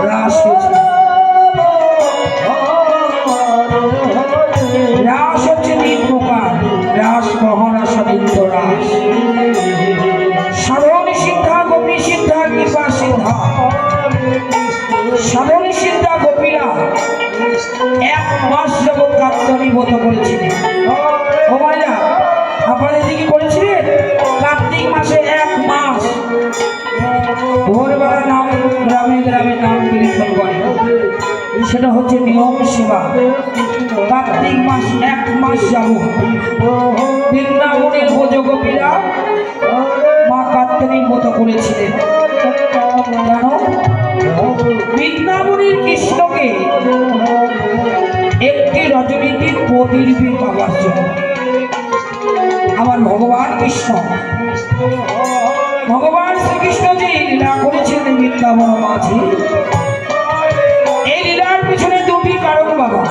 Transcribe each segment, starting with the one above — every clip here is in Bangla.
রাস হয়েছে। নিয়ম সেবা কার্তিক মাস 1 মাস যাবত বৃন্দাবনের ভোজগোপীরা মা কাত্যায়নীর মতো করেছিলেন। কেন? বৃন্দাবনের কৃষ্ণকে একটি রজনীতির প্রতিরূপী পাওয়ার জন্য। আমার ভগবান কৃষ্ণ, ভগবান শ্রীকৃষ্ণ যে লীলা করেছিলেন বৃন্দাবন মাঝে, এই লীলার পিছনে দুটি কারণ বাবা।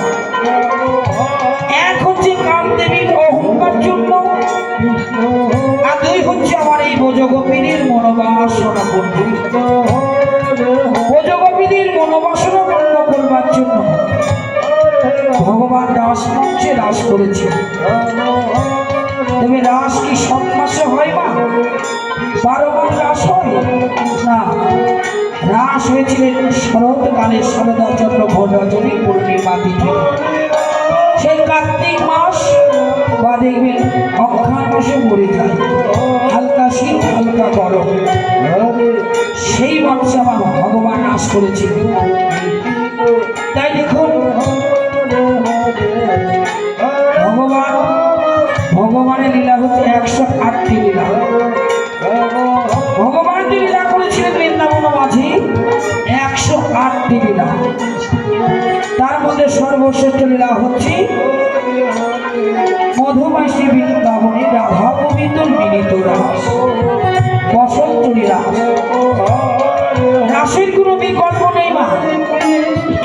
এক হচ্ছে কামদেবীর অহংকার জন্য, আর দুই হচ্ছে আমার এই ভোজগোপীদের মনোবাসনা পূর্ণ। ভোজগোপীদের মনোবাসনা পূর্ণ করবার জন্য ভগবান রাস মঞ্চে রাস করেছে। তবে রাস কি সব মাসে হয় মা? 12 মাস রাস হয় না। রাস হয়েছিলেন শরৎকালে শরদাচন্দ্র ভোর রজনী পূর্ণিমা তিথি। সেই কার্তিক মাস বা দেখবেন অক্ষার মাসে মরে যায়, হালকা শীত হালকা গরম, সেই মাসে আমার ভগবান রাস করেছিলেন। তাই দেখুন ভগবানের লীলা হচ্ছে 108টি লীলা। ভগবান যে লীলা করেছিলেন বৃন্দাবন মাঝে 108টি লীলা। তার মধ্যে সর্বশ্রেষ্ঠ লীলা হচ্ছে মধুমাসী বৃন্দাবনে রাধা গোবিন্দর মিলিত রাস, বসন্ত রাস। রাসের কোনো বিকল্প নেই মা।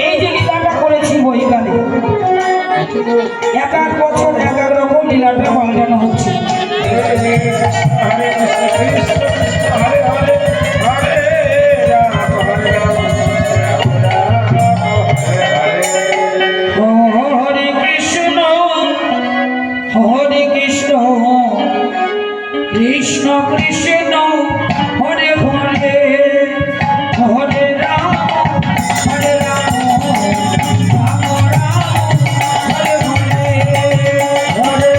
এই যে লীলাটা করেছি বৈকালে, 1 বছর 1 রকম লীলাটা পাল্টানো হচ্ছে। হরে কৃষ্ণ কৃষ্ণ কৃষ্ণ হরে হরে, হরে রাম হরে রাম, রাম রাম হরে হরে,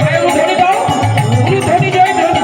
হরে ধরে দাও ধরে জয় ধরে।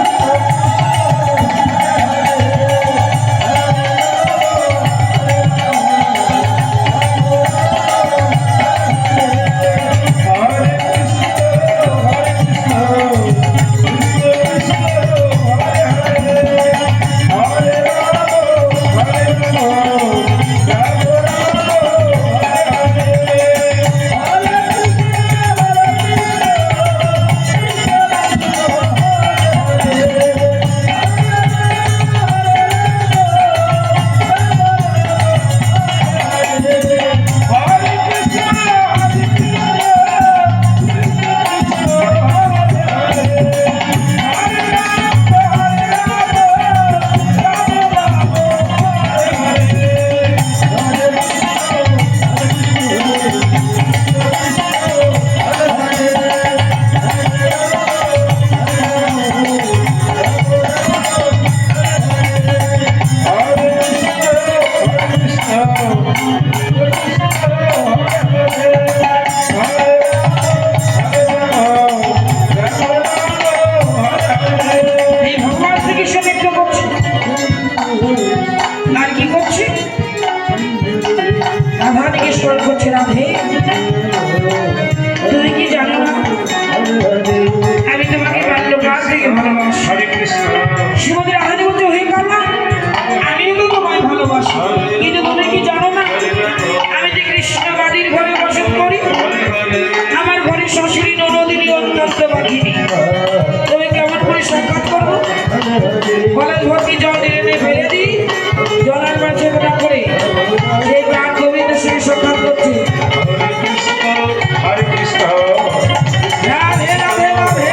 রাধে, তুমি কি জানো না আমি তোমাকে বাল্যকাল থেকে ভালোবাসি। শ্রীমতী রাধাজি বলছে, হে কালা, আমিও তো তোমায় ভালোবাসি, কিন্তু তুমি কি জানো না আমি যে কৃষ্ণবাদীর ঘরে বসত করি, আমার ঘরে শ্বশুরী ননদিনী অত্যন্ত বাঘিনী, তুমি কেমন করে সাক্ষাৎ করবো? কলেজ ভর্তি জল এনে ফেলে দিই, জলের মাঝে ওটা করে সেই প্রাণ গোবিন্দের সঙ্গে সাক্ষাৎ করছে। হরে কৃষ্ণ রাধে রাধে রাধে,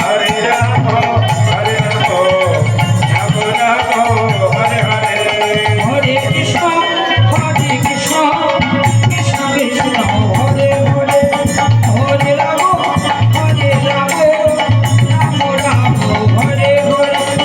হরে রাম হরে রাম রাম রাম হরে হরে, হরে কৃষ্ণ কৃষ্ণ কৃষ্ণ হরে হরে, হরে রাম রাম রাম হরে হরে।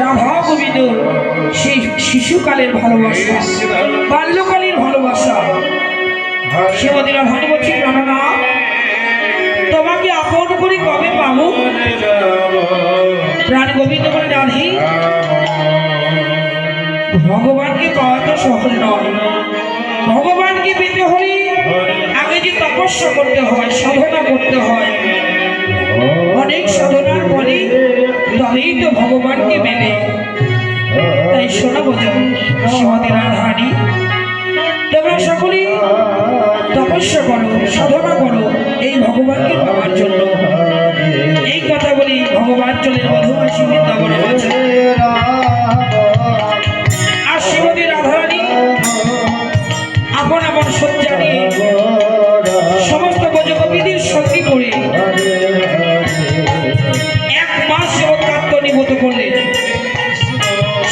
রাধা গোবিন্দ সেই শিশুকালের ভালোবাসা, বাল্যকালের ভালোবাসা। শ্রীমতী রাধারানী বলছেন, রাধা তোমাকে আপন করে কবে পাবো? প্রাণ গোবিন্দ বলে, রাধি ভগবানকে পাওয়া তো সহজ নয়। ভগবানকে পেতে হলে আগে যে তপস্যা করতে হয়, সাধনা করতে হয়, অনেক সাধনার পরে তবেই তো ভগবানকে মেলে। তাই শোনা বোঝো শ্রীমতী রাধারানী, তোমরা সকলেই তপস্যা করো, সাধনা করো এই ভগবানকে পাওয়ার জন্য। এই কথা বলি ভগবান চলেন মধুমাসী বৃন্দাবনে বলছে। আর শ্রীমতী রাধারানী আপন আপন শয্যা নিয়ে সমস্ত ব্রজগোপীদের সঙ্গে করে 1 মাস যাবৎ কাত্যায়নিভূত করলেন।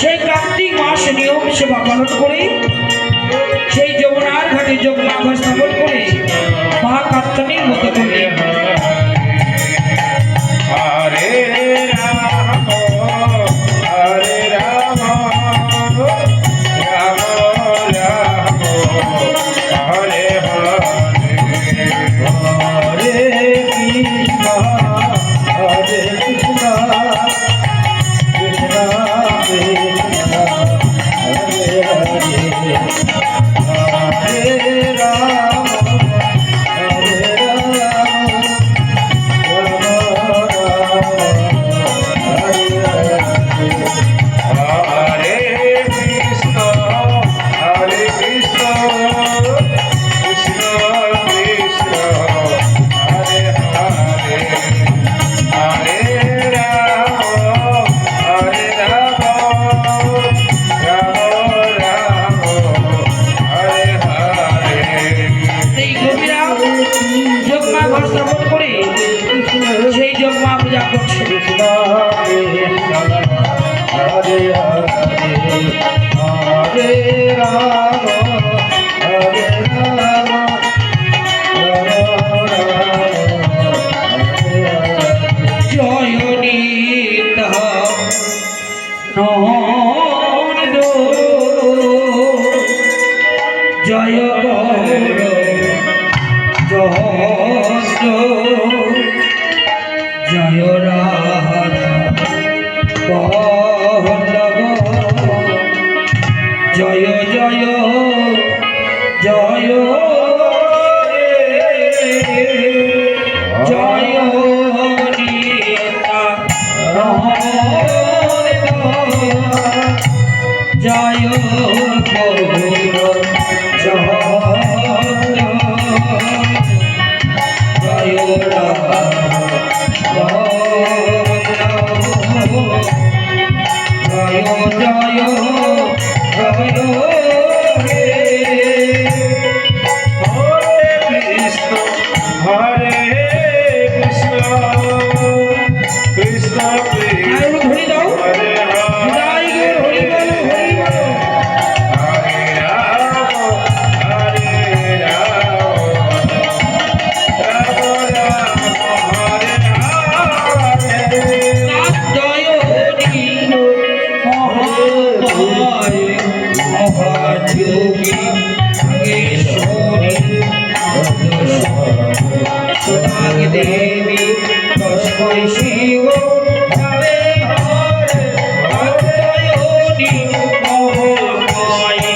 সেই কার্তিক মাস নিয়ম সেবা পালন করে সেই যমুনার ঘাটে যোগমার্গ স্থাপন করে মা কাত্যায়নিভূত করলেন। হরে রাম হরে রাম রাম রাম হরে হরে হরে কৃষ্ণ হরে কৃষ্ণ কৃষ্ণ কৃষ্ণ হরে হরে হরে রাম হরে এই গোপীরা যোগমার্গ স্থাপন করে সেই যোগমা পূজা করছে। হরে রাম হরে রাম জয় নিতা নন্দ জয় গৌর জহস্র জয় রাধা বল্লভ জয় জয় জয় জয় নিতা জয় গৌর জয় রাধা জয় জয় জয় কৃষ্ণ হরে কৃষ্ণ কৃষ্ণ আর ধরে দাও হরে জয় গৌর হরি বলো হরি বলো। হরে রাম রাম রাম হরে হরে কাত্যায়নী মহামায় মহাযোগী যোগেশ্বরী সুধাগ দেবী তস্मै শিব হরে হরে কাত্যায়নী মহামায়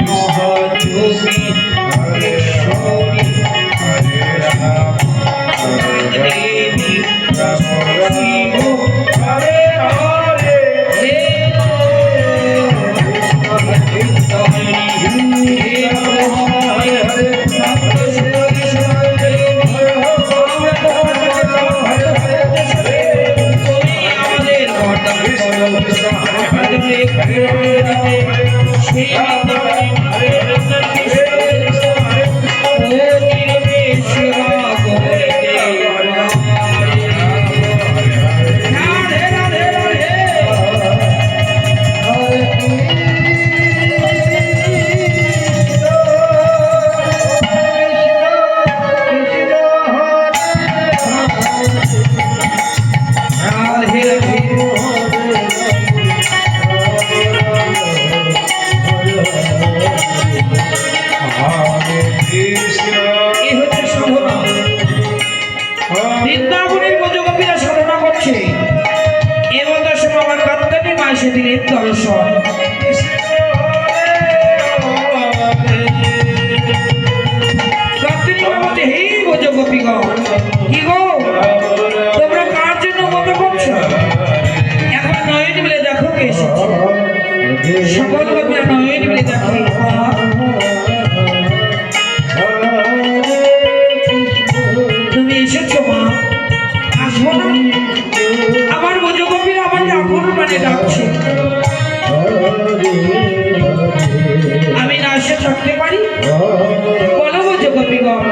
মহাযোগী যোগেশ্বরী দেবী তস্मै শিব হরে হরে দিলেন দর্শন। কার্তিক বাবা বলছে, হে ব্রজ গোপীগণ, কি গো তোমরা কার জন্য মতো করছো? এখন নয়ন মিলে দেখো কে এসেছে। সকল গোপীরা নয়ন মিলে দেখে, তুমি এসেছো মা, আসবো না? আমার ব্রজ গোপীরা আমাকে আপন মানে ডাকছে, আমি না এসে থাকতে পারি? বলো ব্রজ গোপীগণ,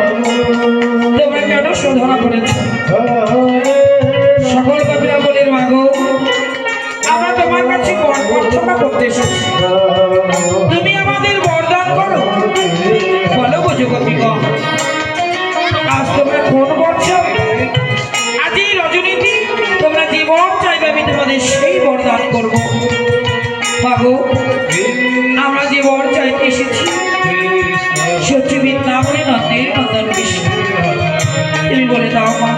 তোমরা কেন শোধনা করেছো? সকল গোপীরা বলে, মাগো আমরা তোমার কাছে বর প্রার্থনা করতে এসেছি, তুমি আমাদের বরদান করো। বলো ব্রজ গোপীগণ, আজ তোমরা কোন বর চাও? আজ এই রজনীতি তোমরা যে বর চাইবে আমি তোমাদের সেই বরদান করবো। মাগো আমরা যে বর চাইতে এসেছি সত্যি বৃন্দাবনে নন্দের নন্দন কৃষ্ণ, তুমি বলে দাও মা,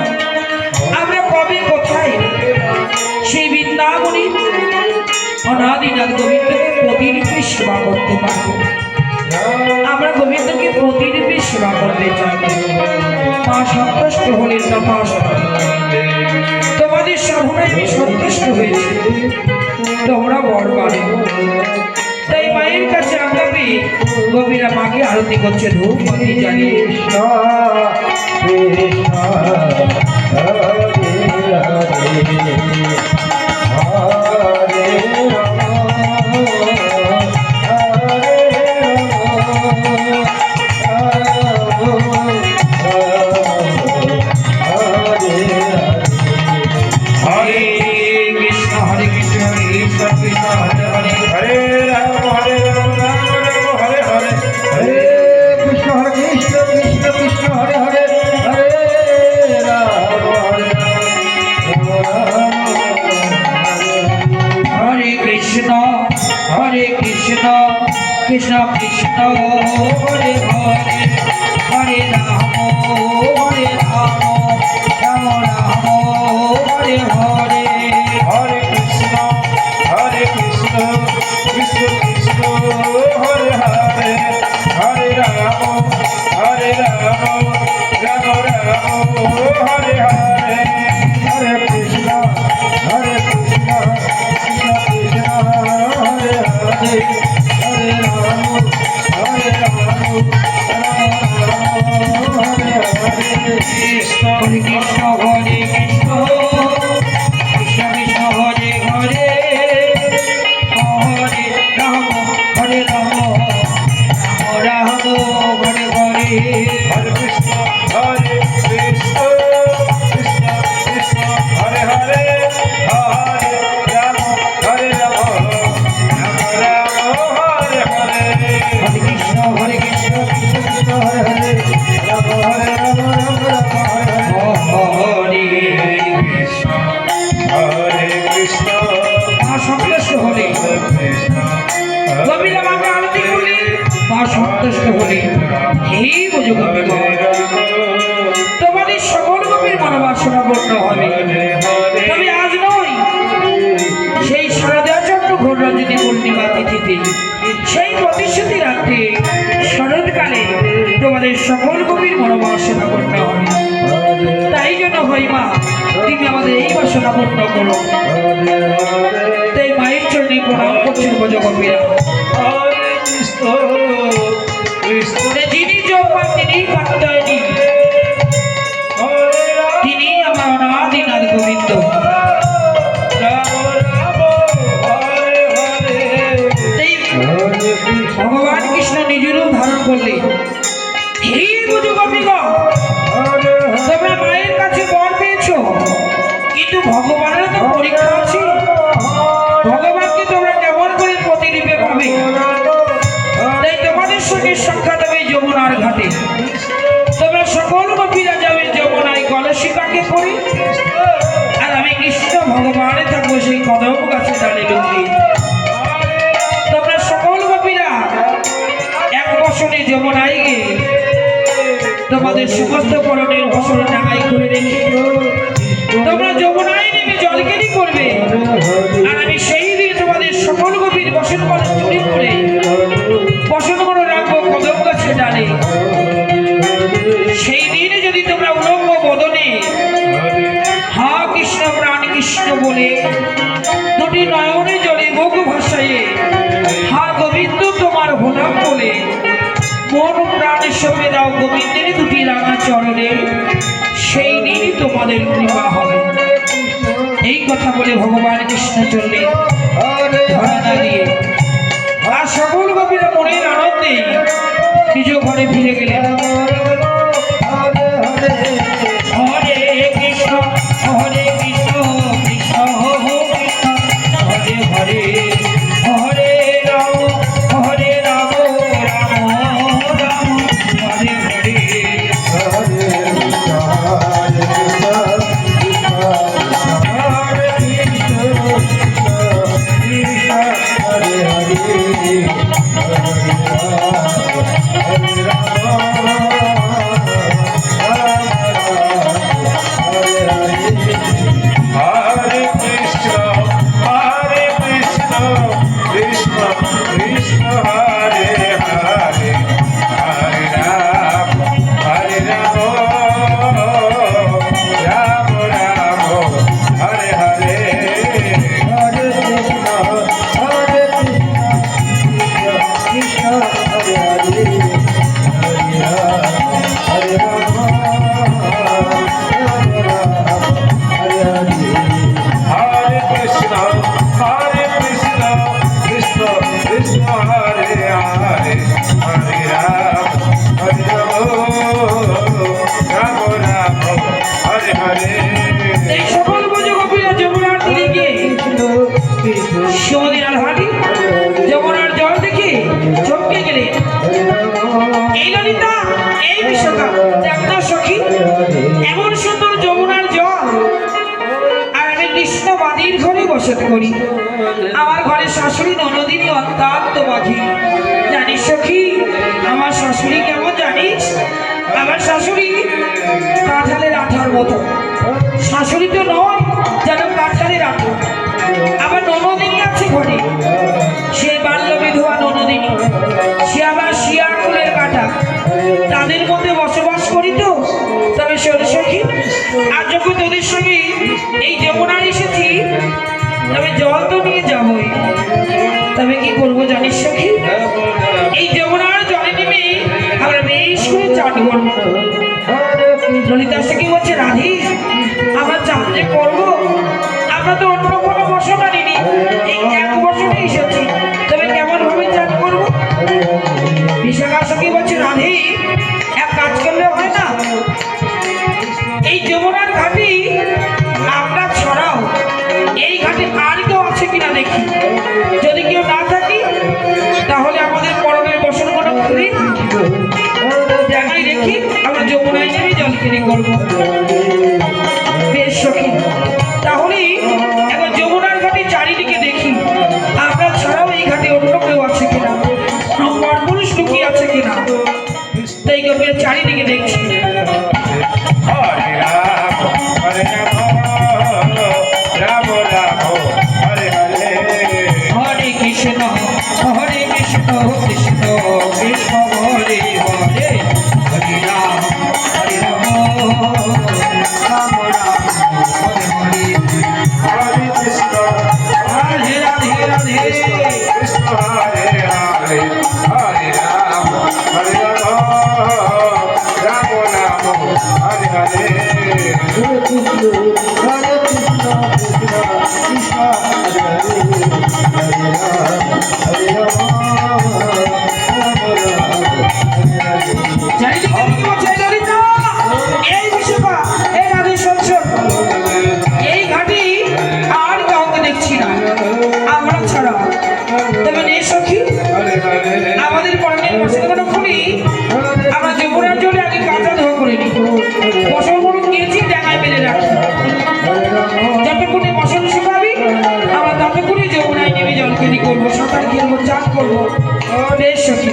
আমরা কবে কোথায় সেই বৃন্দাবনে অনাদিনাথ গোবিন্দকে প্রতিরূপে সেবা করতে পারবো? আমরা গোবিন্দকে প্রতিরূপে সেবা করতে চাই। মা সন্তুষ্ট হলেন না, তোমাদের সাধনায় আমি সন্তুষ্ট হয়েছি, তোমরা বর পাবে। তাই মায়ের কাছে আমরা পেয়ে গোপীরা মাকে আরতি করছে ধূপ বাতি জ্বালিয়ে। হরে কৃষ্ণ হরে কৃষ্ণ কৃষ্ণ কৃষ্ণ হরে হরে, হরে রাম রাম রাম হরে হরে, হরে কৃষ্ণ কৃষ্ণ কৃষ্ণ হরে হরে, হরে রাম হরে রাম হরে কৃষ্ণ কৃষ্ণ কৃষ্ণ হরে হরে, হরে রাম রাম রাম হরে হরে। হরে কৃষ্ণ কৃষ্ণ কৃষ্ণ হরে হরে, হরে রাম রাম রাম হরে হরে, হরে কৃষ্ণ কৃষ্ণ কৃষ্ণ হরে হরে, হরে রাম হরে কৃষ্ণ কৃষ্ণ হরে কৃষ্ণ কৃষ্ণ কৃষ্ণ হরে হরে, হরে রাম রাম হরে হরে। হরে কৃষ্ণ কৃষ্ণ কৃষ্ণ হরে হরে, হরে রাম রাম রাম হরে হরে। হরে কৃষ্ণ কৃষ্ণ কৃষ্ণ হরে হরে, রাম হরে রাম রাম রাম হরে হরে। হরে কৃষ্ণ হরে কৃষ্ণ মা সন্তুষ্ট হলে গোপীরা মাকে আরতি করলে, মা সন্তুষ্ট হলে। হে ব্রজ গোপীগণ, তোমাদের সকল গোপীর মনোবাসনা পূর্ণ হবে। তবে আজ নয়, সেই শারদাচন্দ্র ঘোর রজনী পূর্ণিমা তিথিতে, সেই প্রতিশ্রুতি রাত্রে শরৎকালে তোমাদের সকল গোপীর মনোবাসনা পূর্ণ হবে। তাই জন্য হয় মা, তুমি আমাদের এই বাসনা পূর্ণ করো। তাই মায়ের চরণে প্রণাম করছেন ব্রজ গোপীরা। হরে কৃষ্ণ কৃষ্ণ যিনি যোগা তিনি কাত্যায়নী, হরে রাম তিনি আমার অনাদিনাথ গোবিন্দ। রাম হরে হরে, এই ভগবান কৃষ্ণ নিজ রূপ ধারণ করলে। হে ব্রজ গোপীগণ, তোমরা মায়ের কাছে বর পেয়েছো, কিন্তু ভগবানের তো পরীক্ষা আছে। ভগবানকে তোমরা কেমন করে প্রতিরূপে পাবে? তাই তোমাদের সঙ্গে সাক্ষাৎ হবে যমুনার ঘাটে। তোমরা সকল গোপীরা যাবে যমুনায় কলসিকাকে করে, আর আমি কৃষ্ণ ভগবানে থাকবো সেই কদম গাছে ডালে লুকিয়ে। তোমরা সকল গোপীরা এক বসনে যমুনায় গিয়ে তোমাদের সমস্ত করণের ফসল টাকাই করে রেখে তোমরা যমুনায় নেমে জলকেরি করবে, আর আমি সেই দিন তোমাদের তোমাদের কৃপা হবে। এই কথা বলে ভগবান কৃষ্ণ চললেন ধরা না দিয়ে। আর সকল গোপীরা মনের আনন্দে নিজ ঘরে ফিরে গেলেন। হরে কৃষ্ণ হরে কৃষ্ণ কৃষ্ণ কৃষ্ণ হরে হরে হরে রাম হরে রাম রাম রাম হরে হরে। এই সকল ব্রজ গোপীরা যমুনার তীরে গিয়ে সুমতি রাধারানী যমুনার জল দেখে চমকে গেলেন। এই ললিতা এই বিশ্বকা দেখো সখী, এমন সুন্দর যমুনার জল, আর আমি কৃষ্ণ বাদীর ঘরে বসত করি। আমার ঘরে শাশুড়ি ননদিনী অত্যন্ত বাঘী। জানিস সখী আমার শাশুড়ি কেমন জানিস? আমার শাশুড়ি কাঁঠালের আঠার মতো। শাশুড়ি তো নয়, যেন কাঁঠালের আঠা। আবার ননদিনী আছে ঘরে, সে বাল্য বিধবা ননদিনী, সে আবার শিয়া কুলের কাটা। তাদের মধ্যে বসবাস করি তো। তবে সখী, আর যখন তোদের সঙ্গে এই যমুনার এসেছি, তবে জল তো নিয়ে যাবই। তবে কি করবো জানিস সখী? এই যমুনার জলে নেমে আমরা বেশ করে চান করবো। ললিতা সখী বলছে, রাধি আমরা চান যে করবো, আমরা তো অন্য কোনো বসন আনিনি, এই এক বসনে এসেছি। তবে কেমন ভাবে চান করবো? বিশাখা সখী বলছে, রাধি এক কাজ করলে হয় না, এই যমুনার ঘাটি আমরা ছড়াও, এই ঘাটে আর কেউ আছে কিনা দেখি। যদি কেউ না থাকি, তাহলে আমাদের পরমের বসন কোনো খুলি জায়গায় রেখে আমরা যমুনায় নেমে জল কিনে করবো। বেশ সখী, তাহলে এখন যমুনার ঘাটে চারিদিকে দেখি, আমরা ছাড়াও এই ঘাটে অন্য কেউ আছে কিনা, পরপুরুষ লুকিয়ে আছে কিনা। তাই করে চারিদিকে দেখছি। হরে রাম হরে রাম রাম রাম হরে হরে। হরে কৃষ্ণ হরে কৃষ্ণ কৃষ্ণ কৃষ্ণ হরে হরে, হরে রাম রাম রাম হরে হরে। হরে কৃষ্ণ রাধে রাধে রাধে। কৃষ্ণ হরে হরে হরে রাম রাম রাম হরে হরে। এই বিশ্বকা, এই রাধে শোন শোন, এই ঘাটি আর কাউকে দেখছি না আমরা ছাড়া। তবে নে সখী, আমাদের পরমের বসে কোনো খুলি, আমরা যমুনার জলে আগে কাঁচা ধোয়া করে নিই। বসন গরু গিয়েছি ডাঙায় মেলে রাখি, যতক্ষণে বসন শুকাবি আমরা ততক্ষণে যমুনায় নেমে জল কিনি করবো, সাঁতার খেলবো, চান করবো। বেশ সখী,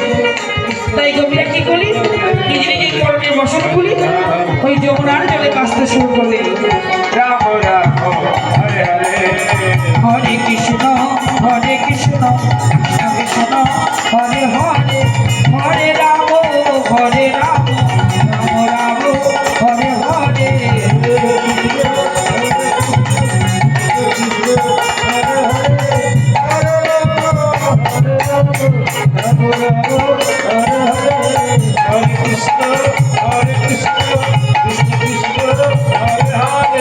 তাই গোপীরা কি করি, নিজে নিজের পরমের বসন খুলি, ওই যমুনার জলে কাঁচতে শুরু করলে। রাম রাম হরে হরে। হরে কৃষ্ণ হরে কৃষ্ণ কৃষ্ণ কৃষ্ণ হরে হরে, হরে রাম হরে Ram Ram Ram Hare Hare. Hare Krishna, Krishna Krishna, Hare Hare.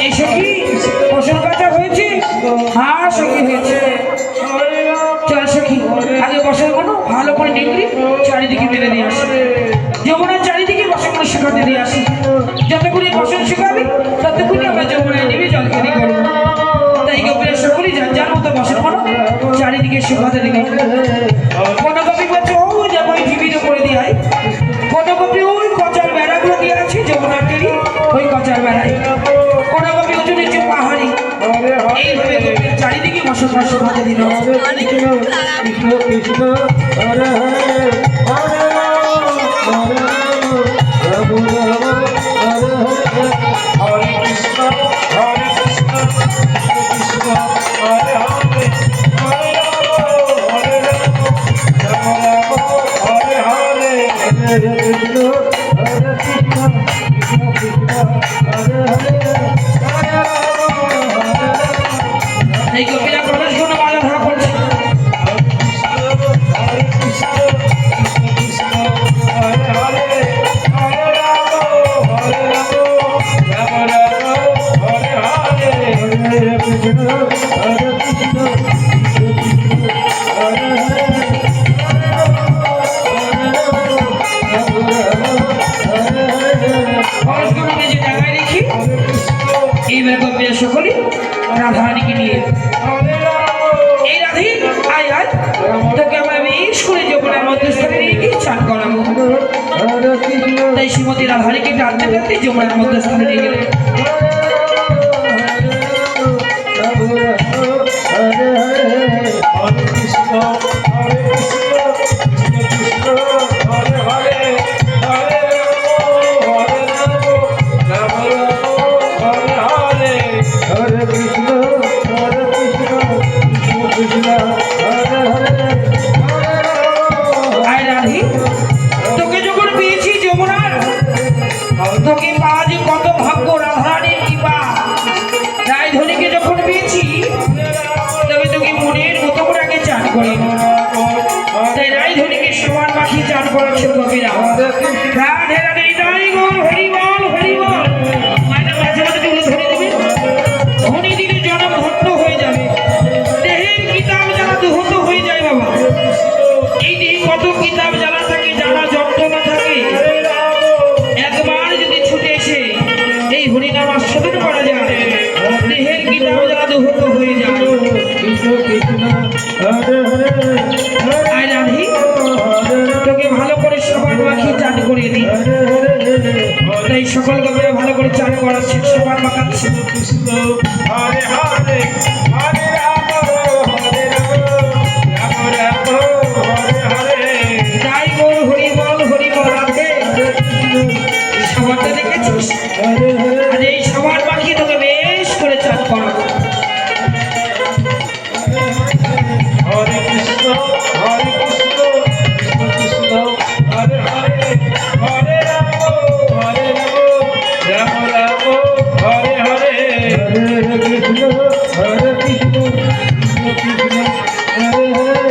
এই সখী ফসল কাটা হয়েছে? হ্যাঁ সখী হয়েছে। চল সখী আগে বসনগুলো ভালো করে ডিগ্রি চারিদিকে মেরে দিয়ে আসি, যমুনার চারিদিকে বসনগুলো শুকাতে দিয়ে আসি। যতক্ষণই বসন শুকাবি ততক্ষণই আমরা যমুনায় নেমে জল খেলি করবো। তাই গোপীরা সকলেই যার যার মতো বসনগুলো চারিদিকে শুকাতে দিকে। কোনো কপি বলছে ও যাবো ওই টিভিতে করে দিয়ে হয়, কোনো কপি ওই কচার বেড়াগুলো দিয়ে আছে যমুনার টেরি ওই কচার বেড়ায়, কোনো কপি উঁচু নিচু পাহাড়ি। এইভাবে গোপীরা চারিদিকে বসবাস শুকাতে দিল। কৃষ্ণ কৃষ্ণ হরে হরে হরে রাম রাম রাম হরে হরে হরে কৃষ্ণ কৃষ্ণ হরে হরে হরে রাম হরে রাম রাম হরে হরে হরে কৃষ্ণ হরে কৃষ্ণ কৃষ্ণ কৃষ্ণ হরে হরে হরে রাম এই গোপীরা প্রবেশ কোনো মালা ধরা করছে। হরে কৃষ্ণ কৃষ্ণ হরে হরে হরে রাম হরে রাম রাম রাম হরে হরে হরে কৃষ্ণ হরে কৃষ্ণ কৃষ্ণ কৃষ্ণ হরে হরে পরস্পরকে যে জায়গায় রেখি এইবার গোপীরা সকলে রাধারানীকে নিয়ে এই রাধি আয় আয় তোকে আমরা বেশ করে যমুনার মধ্যস্থলে নিয়ে গিয়ে চান করাবো। হরে কৃষ্ণ তাই শ্রীমতী রাধারানীকে টানতে টানতে যমুনার মধ্যস্থলে নিয়ে গেলেন। হরে হরে হরে কৃষ্ণ কৃষ্ণ হরে হরে হরে রাম রাম হরে হরে হরে কৃষ্ণ হরে কৃষ্ণ কৃষ্ণ কৃষ্ণ হরে হরে হরে আয় রাধি তোকে যখন পেয়েছি যমুনার, তোকে পাওয়া যে কত ভাগ্য রাধারানীর কৃপা। রায়ধনীকে যখন পেয়েছি তবে তোকে মনের মতো করে আগে চান করি। তাই রায়ধনীকে সমান মাখিয়ে চান করাচ্ছে গোপীরা। রাধে রাধে জয় গৌর হরি বল হরি বল। মায়ের মাঝে মাঝে তুলে ধরে দেবে, ধনী দিনে জনম ধন্য হয়ে যাবে, দেহের কিতাব যারা দুহত হয়ে যায় বাবা। এই দেহে কত কিতাব জানা থাকে, জানা যন্ত্রণা থাকে, একবার যদি ছুটে এসে এই হরিনাম আস্বাদন করা যায় দেহের কিতাব যারা দুহত হয়ে যায়। কৃষ্ণ কৃষ্ণ হরে হরে আয় রাধি তোকে ভালো করে সবার মাখিয়ে চান করিয়ে দিই। তাই সকল গোপীরা ভালো করে চান করাচ্ছে, সবার মাখাচ্ছে। কৃষ্ণ হরে হরে হরে রাম রাম হরে হরে জয় গৌর হরি বল রাধে। সবারটা দেখেছিস, হরে হরে আর এই সবার মাখিয়ে তোকে বেশ করে চান করাবো। হরে কৃষ্ণ কৃষ্ণ কৃষ্ণ হরে হরে হরে রাম রাম রাম হরে হরে হরে কৃষ্ণ হরে কৃষ্ণ কৃষ্ণ কৃষ্ণ হরে হরে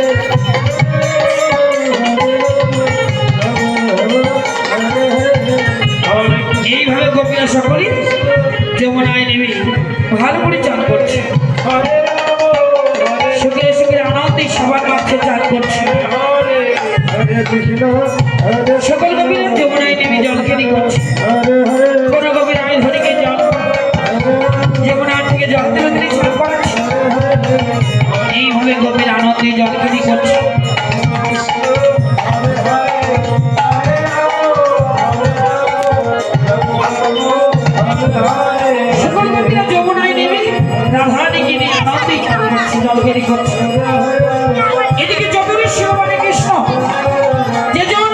হরে কৃষ্ণ এইভাবে গোপীরা সকলেই যমুনায় নেমে ভালো করে চান করছে। হরে রাম হরে সুখে সুখে আনন্দে সবার মাঝে চান করছে। হরে হরে কৃষ্ণ হরে সকল গোপীরা যমুনায় নেমে জল খেলি করছে। হরে হরে কোন গোপীর রায়ধনীকে জল যমুনার থেকে জল তুলে তিনি চান করাচ্ছে। এইভাবে গোপীর আনন্দে জল খেলি করছে। সকল গোপীরা যমুনায় নেমে রাধারানীকে নিয়ে আনন্দে চান করছে, জল খেলি করছে। এদিকে যতই শিববাণী কৃষ্ণ যে জন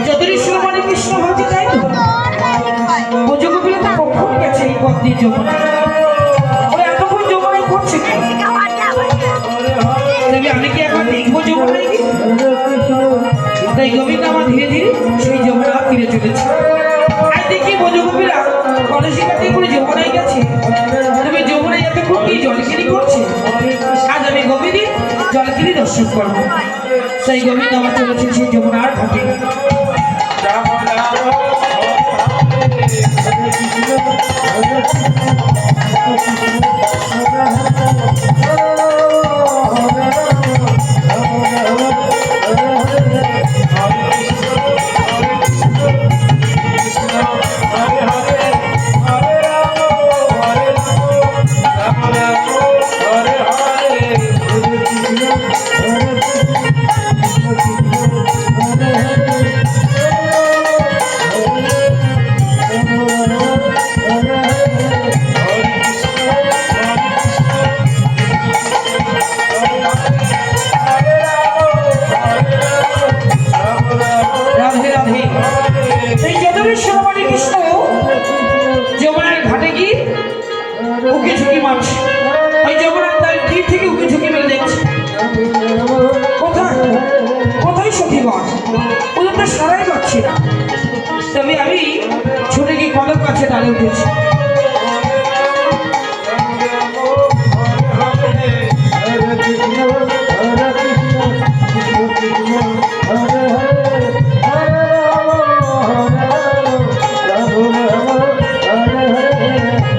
যতই শিরোমণি কৃষ্ণ হচ্ছে তাই তো ব্রজগোপীরা তো কখন গেছে এই পথ দিয়ে যমুনা ওরা এতক্ষণ যমুনায় করছে কেন তবে আমি কি একবার দেখবো যমুনায় কি তাই গোবিন্দ আমার ধীরে ধীরে সেই যমুনা ফিরে চলেছে আর দেখি ব্রজগোপীরা কলসি কাটি করে যমুনায় গেছে তবে যমুনায় এতক্ষণ কি জলকিরি করছে আজ আমি গোবিন্দের জলকিরি দর্শন করবো তাই গোবিন্দ আমার চলেছে সেই যমুনার ঘাটে রাম রাম রাধে রাধে এই যদুরের শিরোমণি কৃষ্ণ যমুনার ঘাটে গিয়ে উকি ঝুঁকি মারছে ওই যমুনার তার তীর থেকে উকি ঝুঁকি মেরে দেখছে কোথায় কোথায় সখীগণ ওদের তো সারাই পাচ্ছি না তবে আমি ছুটে গিয়ে কদম কাছে দাঁড়িয়ে উঠেছি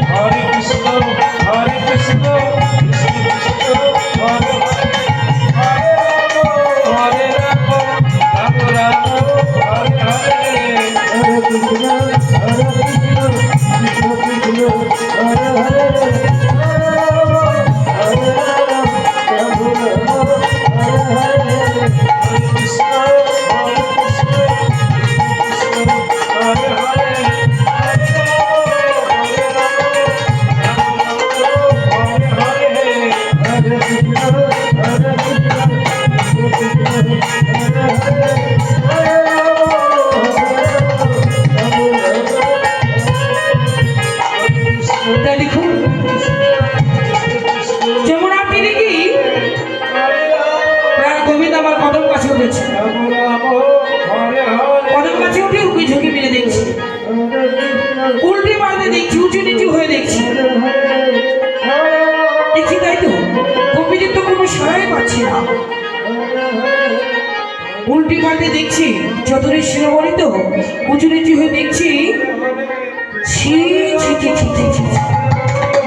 Hare Krishna, Hare Krishna, উল্টি পাল্টে দেখছি চতুরের শিরোমণি তো উঁচু নিচু হয়ে দেখছি ছি ছি ছি ছি ছি ছি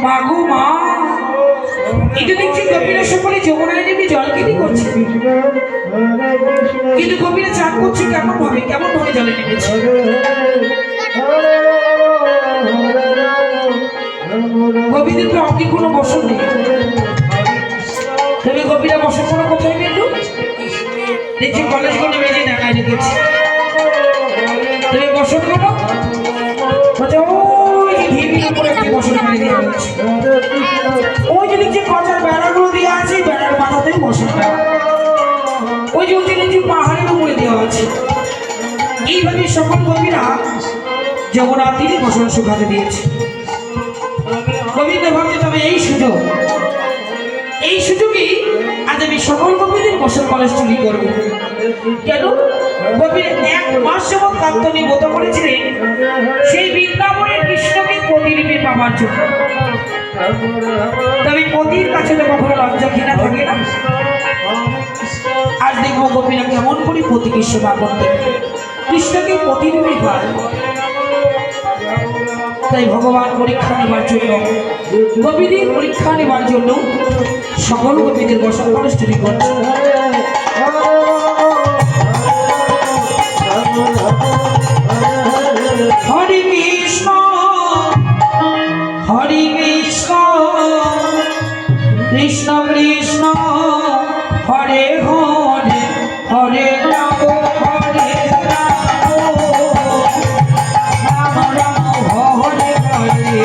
মা গো মা এটা দেখছি কপিরা সকলে যমুনায় নেমে জলকিনি করছে কিন্তু কপিরা চান করছে কেমন ভাবে জলে নেমেছে গোপীদের তো অঙ্গে কোনো বসন নেই তবে গোপীরা বসন কোনো কোথায় পেল দেখছি কলেজগুলো মেজে ডাকায় রেখেছি তবে বসন কোনো ওই যে ঢিবির উপরে একটি বসন মেরে দেওয়া হচ্ছে ওই যে দেখছি কচার বেড়াগুলো দেওয়া আছে বেড়ার মাথাতেই বসন বেড়া ওই যে উঁচু নিচু পাহাড়ের উপরে দেওয়া আছে এইভাবে সকল কবিরা যমুনা তীরে বসন শুকাতে দিয়েছে গোবিন্দ ভাবছে তবে এই সুযোগেই আজ আমি সকল কবিদের বসন কলেজ চুরি করব কেন কবির 1 মাস যাবৎ কান্তনী ব্রত করেছিলেন সেই বৃন্দাবনের কৃষ্ণকে প্রতিলিপি পাওয়ার জন্য তবে পতির কাছে তো কখনো লজ্জা ঘৃণা থাকে না আজ দেখবো গোপীরা কেমন করে পতিকে সেবা করতে কৃষ্ণকে প্রতিলিপি পায় তাই ভগবান পরীক্ষা নেবার জন্য গোপীদের পরীক্ষা নেবার জন্য সকল গোপীদের বসন কলেজ চুরি করছে হরে কৃষ্ণ হরে কৃষ্ণ কৃষ্ণ কৃষ্ণ হরে হরে হরে রাম হরে রাম রাম রাম হরে হরে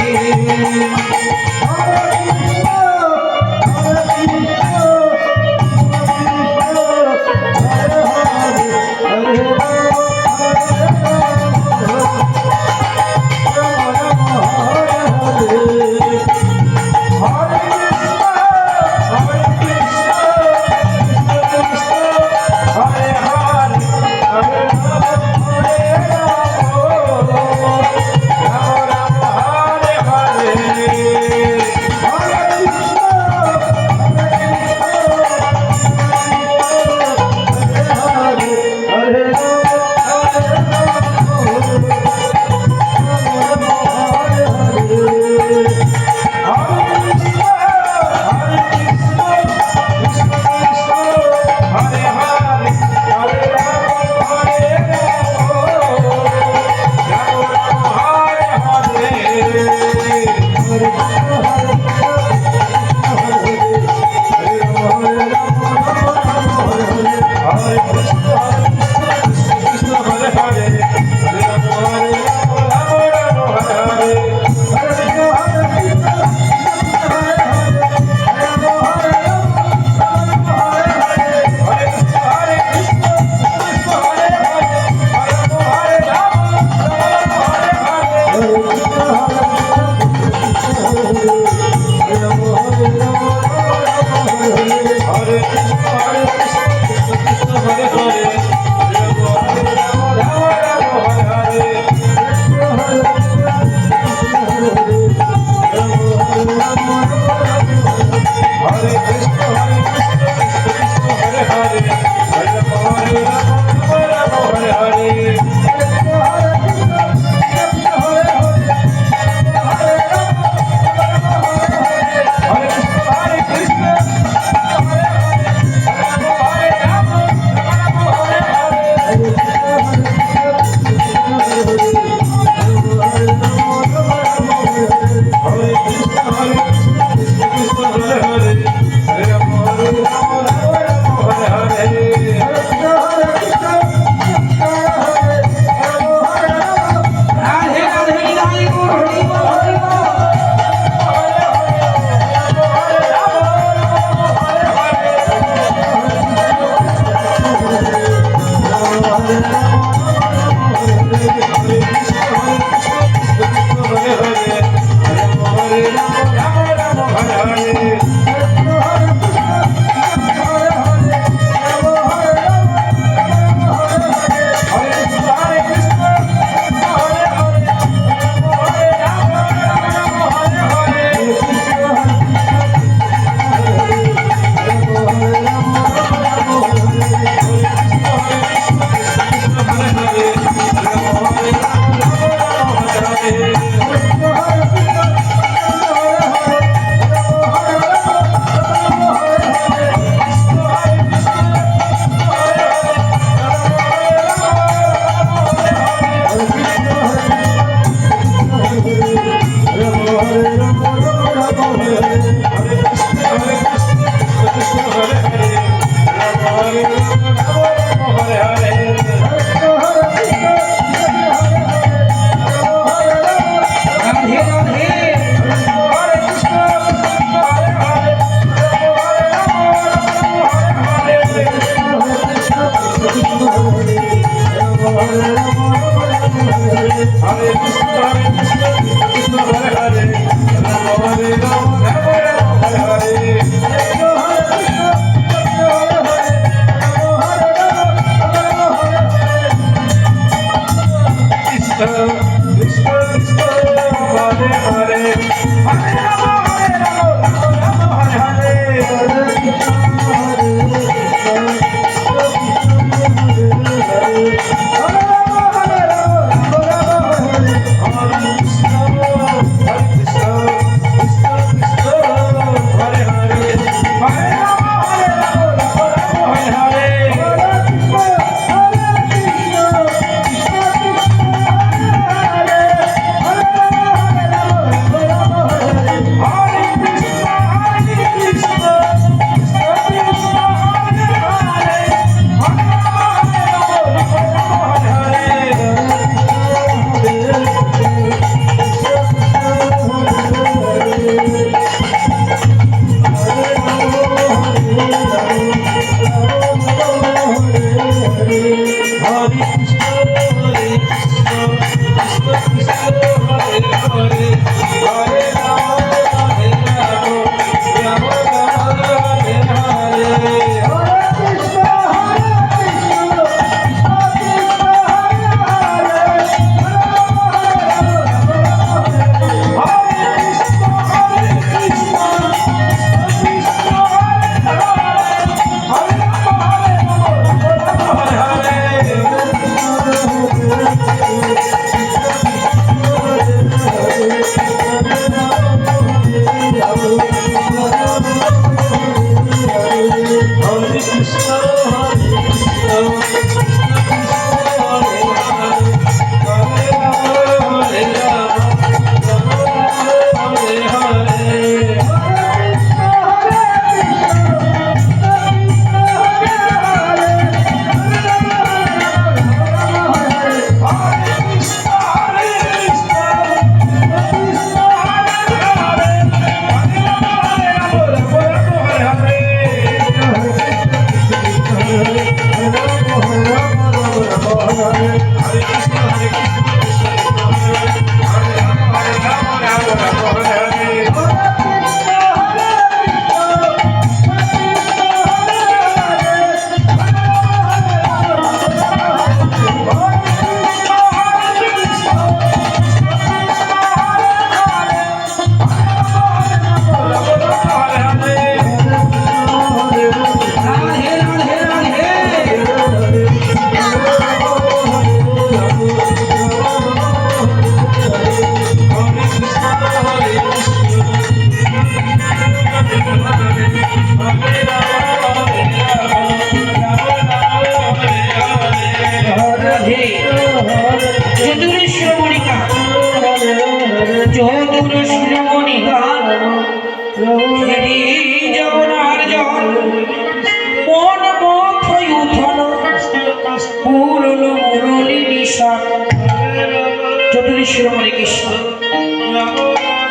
শিরোমণি কৃষ্ণ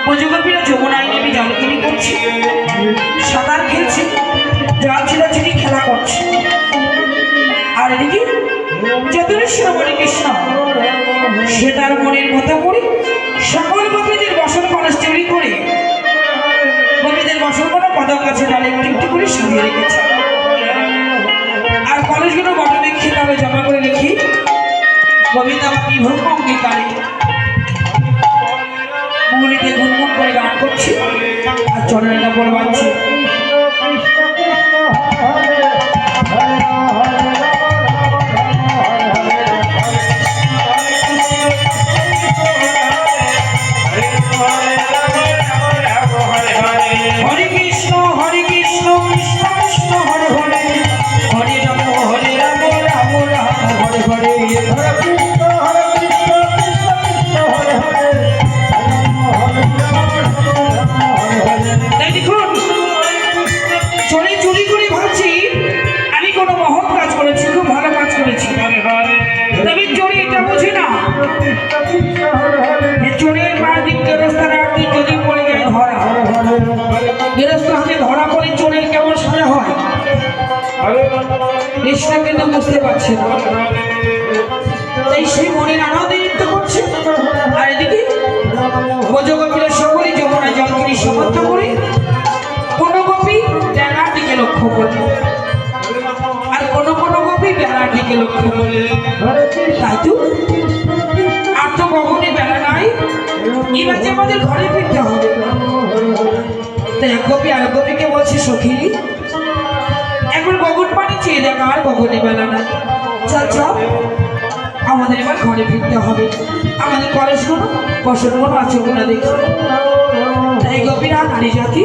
প্রযোগপীরা যমুনায় নেমে জলকিনি করছে, সাঁতার খেলছে, জল ছিলাছিলি খেলা করছে। আর এদিকে চতুরেশ্বর মণি কৃষ্ণ সে তার মনের মতো করে সকল গোপীদের বসন কলস তৈরি করে গোপীদের বসন করা পদক গাছে ডালে একটি একটি করে সাজিয়ে রেখেছে। আর কলসগুলো বটবৃক্ষে তবে জমা করে রেখি গোবিন্দ বিভোগ অঙ্গীকারে মুগুলিতে গুনগুন করে গান করছি আর চরণেরা বলবাচ্ছি। হরে কৃষ্ণ কৃষ্ণ কৃষ্ণ হরে হরে হরে রাম রাম রাম হরে হরে তাই দেখুন চলে চুরি করে ভাবছি আমি কোনো মহৎ কাজ করেছি, খুব ভালো কাজ করেছি। তবে চোরে এটা বুঝি না চোরের পা দিক গেরস্তার একদিন যদি পড়ে যায় ধরা গেরস্ত হাতে ধরা পড়ে চোরের কেমন সাজা হয় কৃষ্ণ কিন্তু বুঝতে পারছে না। তাই সেই মনের আনন্দে নৃত্য করছে আর এদিকে ব্রজগোপীরা সকলে যমুনা জলকিনী সমর্থ করে কোনো গোপী ডানার দিকে লক্ষ্য করে আর কোনো গোপী বেলার দিকে লক্ষ্য করে। তাই তো আর তো কখনই বেলা নাই, এবার যে আমাদের ঘরে ফিরতে হবে। তাই এক গোপী আর গোপীকে বলছে সখী একবার গগন পানি চেয়ে দেখা আর গগনে বেলা নাই, চল চল আমাদের এবার ঘরে ফিরতে হবে, আমাদের কলেজগুলো বসনগুলো আচরগুলো দেখি। তাই গোপীরা নারী জাতি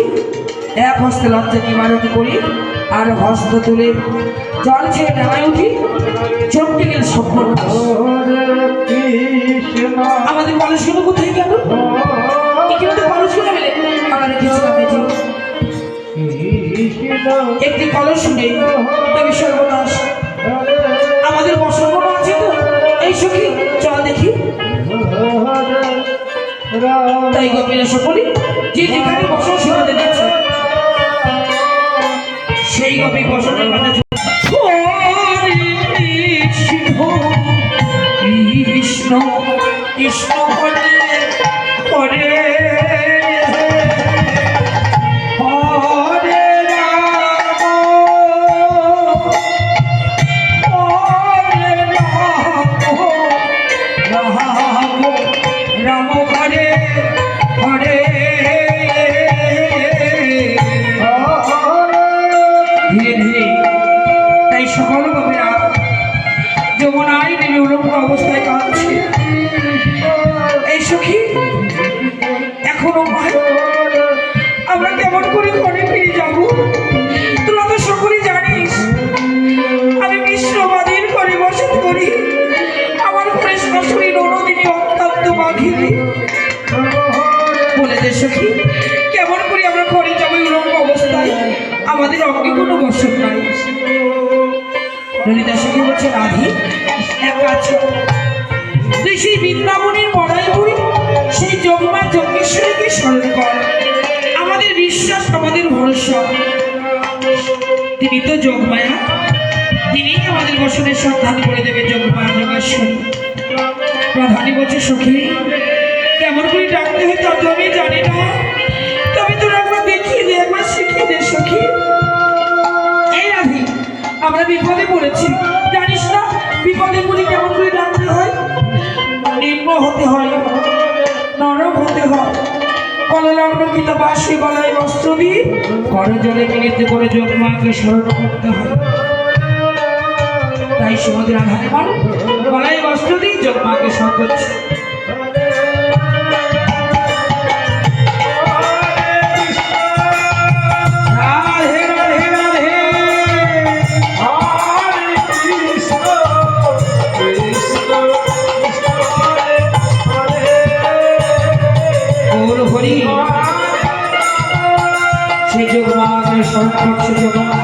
এক হস্তে লজ্জা নিবারণ করি আর হস্ত তুলে জল ছেড়ে ডাঙায় উঠি চমকে গেল সফল। আমাদের কলেজগুলো কোথায় গেল? এখানে তো কলেজগুলো মেলে আমাদের কিছু না পেয়েছি একটি কলস শুনে তবে সর্বনাশ আমাদের বসনগুলো আছে তো এই সখী চল দেখি। তাই গোপীরা সকলে যে যেখানে বসন শোনাতে দিচ্ছে সেই গোপী বসনের কথা কৃষ্ণ কৃষ্ণ হরে হরে হরে রাম হরে হরে ধীরে ধীরে তাই সকল গোপীরা যমুনায় নেমে উলম্ব অবস্থায় কাঁদছে। এই সখী এখনো আমরা কেমন করে ঘরে ফিরে যাবো? তোরা তো সকলেই জানিস আমি বিষ্ণুবাদীর ঘরে বসত করি, আমার ঘরে শাশুড়ি ননদিনী অত্যন্ত বাঘিনী। বলে দে সখী কেমন করে আমরা ঘরে যাবো উলম্ব অবস্থায়, আমাদের অঙ্গে কোনো বসত নাই। ললিতা সখী বলছে রাধি এক কাজ তুই সেই বৃন্দাবনের মরাই বুড়ি সেই যোগমা যজ্ঞেশ্বরীকে স্মরণ কর, আমাদের বিশ্বাস আমাদের ভরসা তিনি তো যোগমায়া, তিনি আমাদের বসনের সন্ধান করে দেবে যোগমা যোগেশ্বরী। প্রধানী বলছে সখী কেমন করে ডাকতে হয় তা তো আমি জানি না, তবে তোর একবার দেখিয়ে দে, একবার শিখিয়ে দে সখী। এই রাধি আমরা বিপদে পড়েছি জানিস না, বিপদে পড়ে কেমন করে ডাকতে হয়? নিম্ন হতে হয়, নরম হতে হয়, কললগ্ন কিতা বাসি গলায় বস্ত্র দিয়ে কর জলে মিলিত করে যোগমাকে স্মরণ করতে হয়। তাই সমুদ্র আধারে বল গলায় বস্ত্র দিয়ে যোগমাকে স্মরণ করছে। সে যোগমাকে স্মরণ করছে যোগমা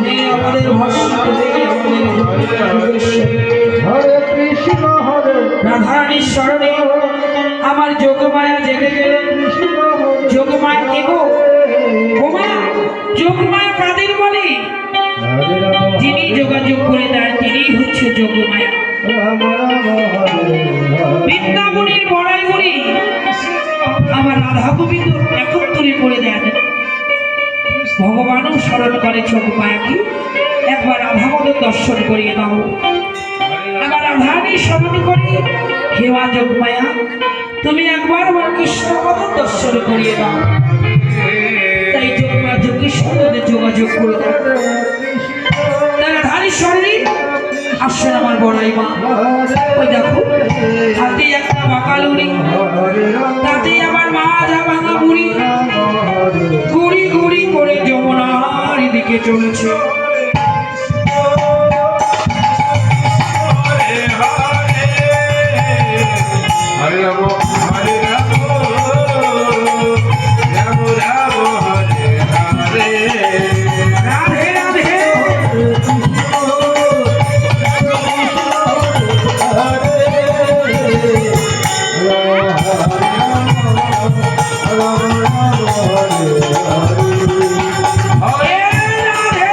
শুনে আমাদের ভাষণ থেকে আমাদের হরে কৃষ্ণ হরে রাধারানীর স্মরণে আমার যোগমায়া জেগে গেল। কৃষ্ণ হরে যোগমায়া কে গো? ওমা, যোগমায়া কাদের বলে? হরে রাম যিনি যোগাযোগ করে দেন তিনি হচ্ছে যোগমায়া। রাম রাম হরে হরে বৃন্দাবনের বড়াই বড়ি আমার রাধা গোবিন্দ একত্রে করে দেন। ভগবানও স্মরণ করে যোগমায়াকে, একবার রাধামদের দর্শন করিয়ে দাও। আবার রাধারানীর স্মরণ করে, হে মা যোগমায়া তুমি একবার আমার কৃষ্ণপদ দর্শন করিয়ে দাও। তাই যোগমায়া যোগেশ্বর যোগাযোগ করে দেন। রাধারানীর স্মরণে আসছেন আমার বড়াই মা। ওই দেখো হাতে একটা বাঁকালুরি, তাতে আমার মা যা ভাঙা বুড়ি গুড়ি গুড়ি করে যমুনার দিকে চলেছে। হরে রাম হরে রাম রাম রাম হরে হরে রাধে রাধে হরে এ রাধে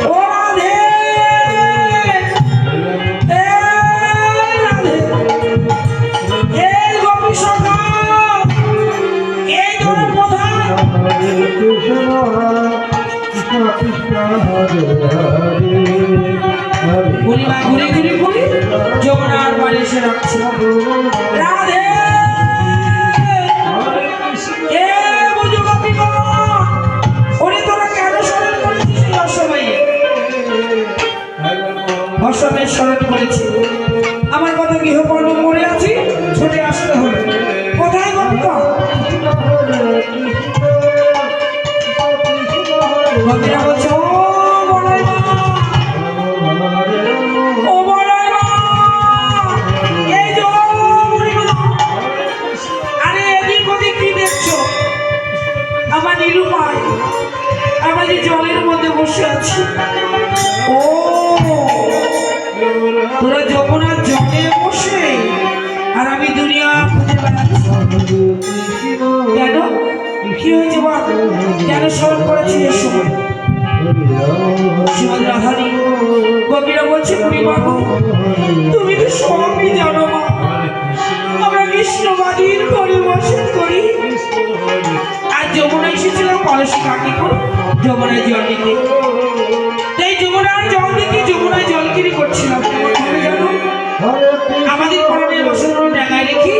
ও রাধে এ রাধে এ গোপী সখা এই ধরে প্রধান ঘুরি মা ঘুরি ঘুরি ঘুরি যমুনার পাড়ে এসে রাখছে। রাধে এ বুঝো গোপীগণ, ওরে তোরা কেন স্মরণ করেছিস এই অসময়ে? অসময়ে স্মরণ করেছি, আমার কথা গৃহকর্ম মরে আছি, ছুটে আসতে হবে। কোথায় গোপীগণ? গোপীরা বলছে ও বড়াই মা, ও বড়াই মা, এই যে ও বুড়ি মা। আরে এদিক ওদিক কি দেখছো? আমার নীলুমাই, আমার যে জলের মধ্যে বসে আছি। ও তোরা যমুনার জলে বসে আর আমি দুনিয়া খুঁজে বেড়াচ্ছি। কেন কি হয়েছে বল? কেন স্মরণ করেছি এ সময়? শ্রীমদ রাধারী গোপীরা বলছে বুড়ি মা গো, তুমি তো সবই জানো মা, আমরা কৃষ্ণবাদীর ঘরে বসত করি। আর যমুনা এসেছিলাম কলসি কাকি করে যমুনায় জল দিতে। তাই যমুনার জল দিতে যমুনায় জলগিরি করছিলাম। কেমন ভাবে জানো? আমাদের পরনের বসন ডাঙায় রেখি,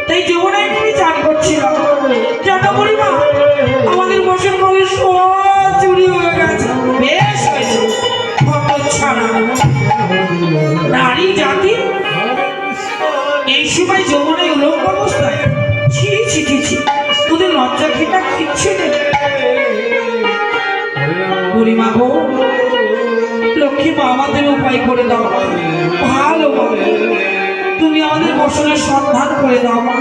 তাই যমুনায় নেমে চান করছিলাম। জানো বুড়িমা, আমাদের বসন করে সব চুরি হয়ে গেছে। বেশ হয়েছে, ভক্ত ছাড়া নারী জাতি এই সময় যমুনায় উলঙ্গ অবস্থায়, ছি ছি ছি ছি, তোদের লজ্জা ঘৃণা কিচ্ছু নেই। বুড়িমা গো, লক্ষ্মী মা আমাদের উপায় করে দাও, ভালো মা, তুমি আমাদের বসনের সন্ধান করে দাও মা।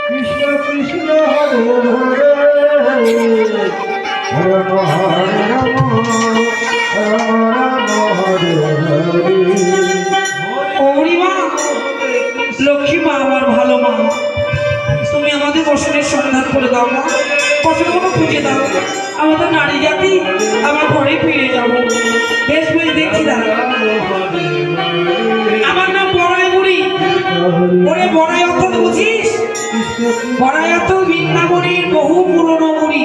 কৃষ্ণ কৃষ্ণ হরে হরে হরে রাম হরে রাম রাম রাম হরে হরে ও বুড়িমা, লক্ষ্মী মা আমার ভালো মা, তুমি আমাদের বসনের সন্ধান করে দাও মা, বসনগুলো খুঁজে দাও। আমাদের নারী জাতি আমার ঘরে ফিরে যাবো। বেশ বেশ দেখছি দাঁড়া। আমার নাম বড়াই বুড়ি। ওরে বড়াই অর্থ বুঝিস? বড়াই অর্থ বৃন্দাবনের বহু পুরনো বুড়ি।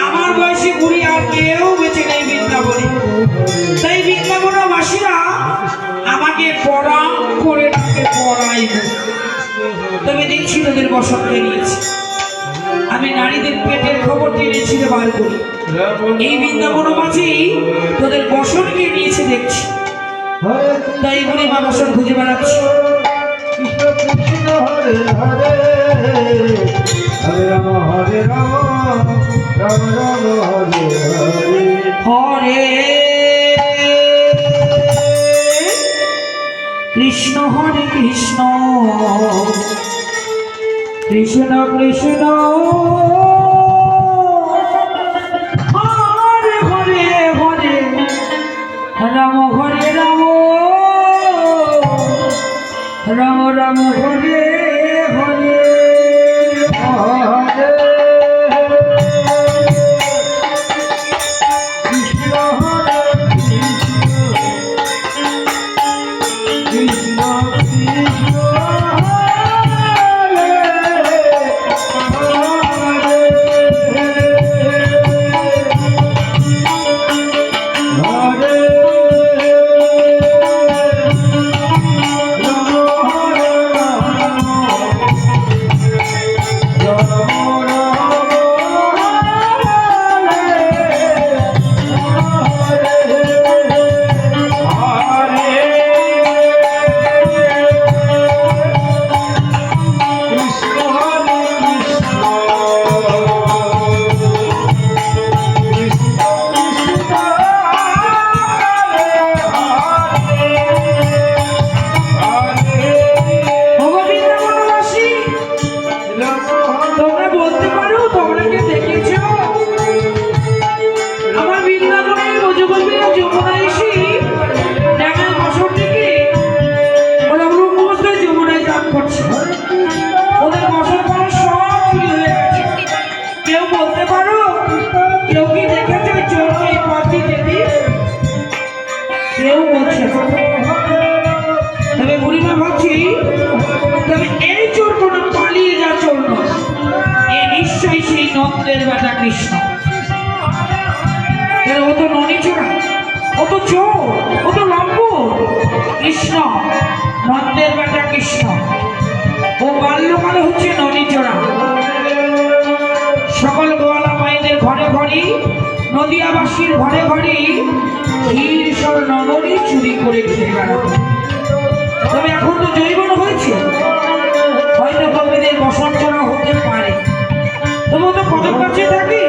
আমার বয়সী বুড়ি আর কেউ বেঁচে নেই বৃন্দাবনে। তাই বৃন্দাবনবাসীরা আমাকে পড়া করে ডাকে বড়াই বুড়ি। তবে দেখছি তোদের বসনকে নিয়েছি, আমি নারীদের পেটের খবর টেনে ছিঁড়ে বার করি। এই বৃন্দাবন মাঝেই তোদের বসনকে নিয়েছে দেখছি, তাই বুড়ি মা বসন খুঁজে বেড়াচ্ছি। কৃষ্ণ কৃষ্ণ হরে হরে হরে রাম হরে রাম রাম রাম হরে হরে হরে কৃষ্ণ কৃষ্ণ কৃষ্ণ হরে হরে হরে রাম হরে রাম রাম রাম হরে হরে হরে কৃষ্ণ হরে কৃষ্ণ কৃষ্ণ তোমরা বলতে পারো তোমরা কে দেখেছো আমার বৃন্দাবনের রজগোপীরা যমুনা এসে ডাঙার বছর থেকে ওরা ব্রহ্মস্থায় যমুনায় চাপ করছে ওদের বছর পর সব চুরি হয়ে গেছে কেউ বলতে পারো কেউ কি দেখেছো চোর এই পথে যেতে কেউ বলছে না। তবে বুড়িমা ভাবছি তবে এই চোর কোনো পালিয়ে যা চোর নয় এ নিশ্চয়ই সেই নন্দের বেটা কৃষ্ণ ও তো ননি চোরা ও তো চোর ও তো লম্পট কৃষ্ণ নন্দের বেটা কৃষ্ণ ও বাল্যকালে হচ্ছে ননি চোরা সকল গোয়ালা মায়েদের ঘরে ঘরে নদিয়াবাসীর ঘরে ঘরে ক্ষীর সর নগরী চুরি করে খেয়ে বেড়াতো তবে এখন তো জৈবন হয়েছে হয়তো কবিদের বসন্তরা হতে পারে তবু তো কদম গাছে থাকি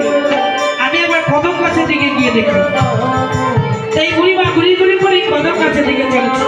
আমি একবার কদম গাছের দিকে গিয়ে দেখি তাই বুড়িমা ঘুরি ঘুরি করে কদম গাছের দিকে চলেছে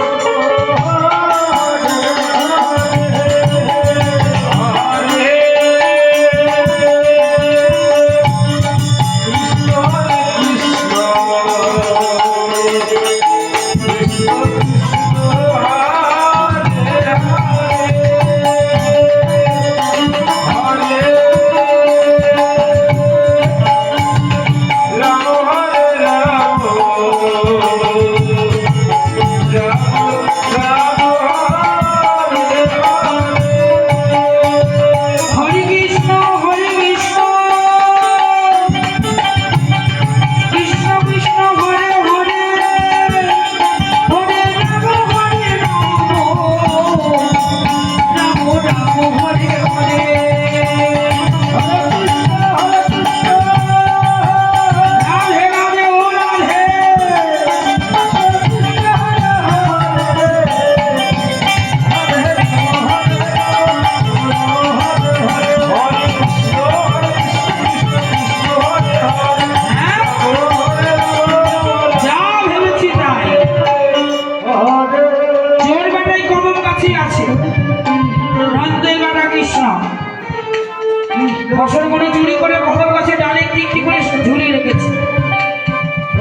বছর মনে চুরি করে কদম গাছে ডালে একটি করে ঝুলিয়ে রেখেছে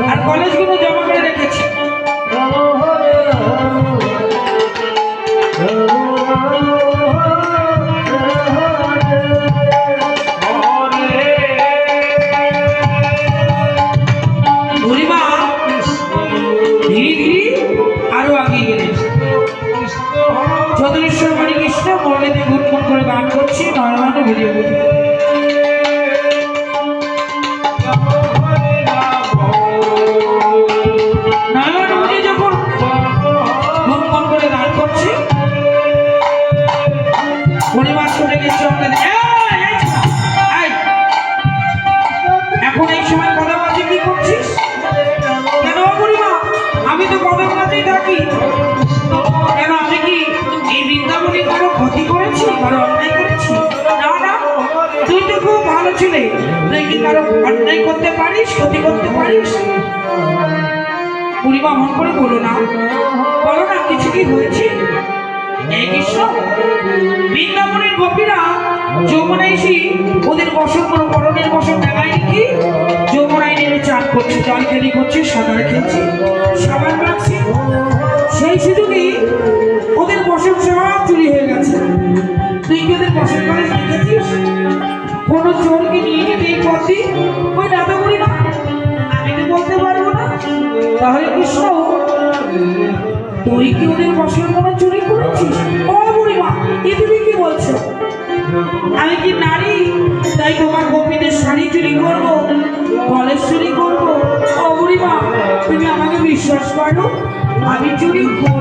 আর কলেজগুলো জমা করে রেখেছে বুড়িমা ধীরে ধীরে আরো আগিয়ে গেলেন চতুরেশ্বর বাড়ি কৃষ্ণ মরলেতে গুনগুন করে গান করছি নয়মানে ভিডিও করছি এখন এই সময় কদম গাছে কি করছিস কেন বুড়িমা আমি তো কদম গাছেই থাকি কেন আমি কি এই বৃন্দাবনে কারো ক্ষতি করেছি কারো অন্যায় করেছি না না তুই তো খুব ভালো ছিলে তুই কি কারো অন্যায় করতে পারিস ক্ষতি করতে পারিস বুড়িমা মন করে বলো না কিছু কি হয়েছে এই কৃষ্ণ, বৃন্দাবনের গোপীরা যমুনায় এসে ওদের বসন কোনো করণের বসন দেখায়নি কি? যমুনায় নেমে চান করছে, জল খেলি করছে, সাঁতার খেলছে, সাবান রাখছে। সেই সুযোগেই ওদের বসন সব চুরি হয়ে গেছে। তুই কি ওদের বসন করে দেখেছিস? কোনো চোরকে নিয়ে যেতে এই পথে ওই দাদা করি না, আমি তো বলতে পারবো না। তাহলে কৃষ্ণ, তুই কি ওদের বসন কোনো চুরি করেছিস? ও বুড়িমা, এ তুমি কি বলছো? আমি কি নারী তাই তোমার গোপীদের শাড়ি চুরি করবো, কলেজ চুরি করবো? ও বুড়িমা, তুমি আমাকে বিশ্বাস করো, আমি চুরি করি।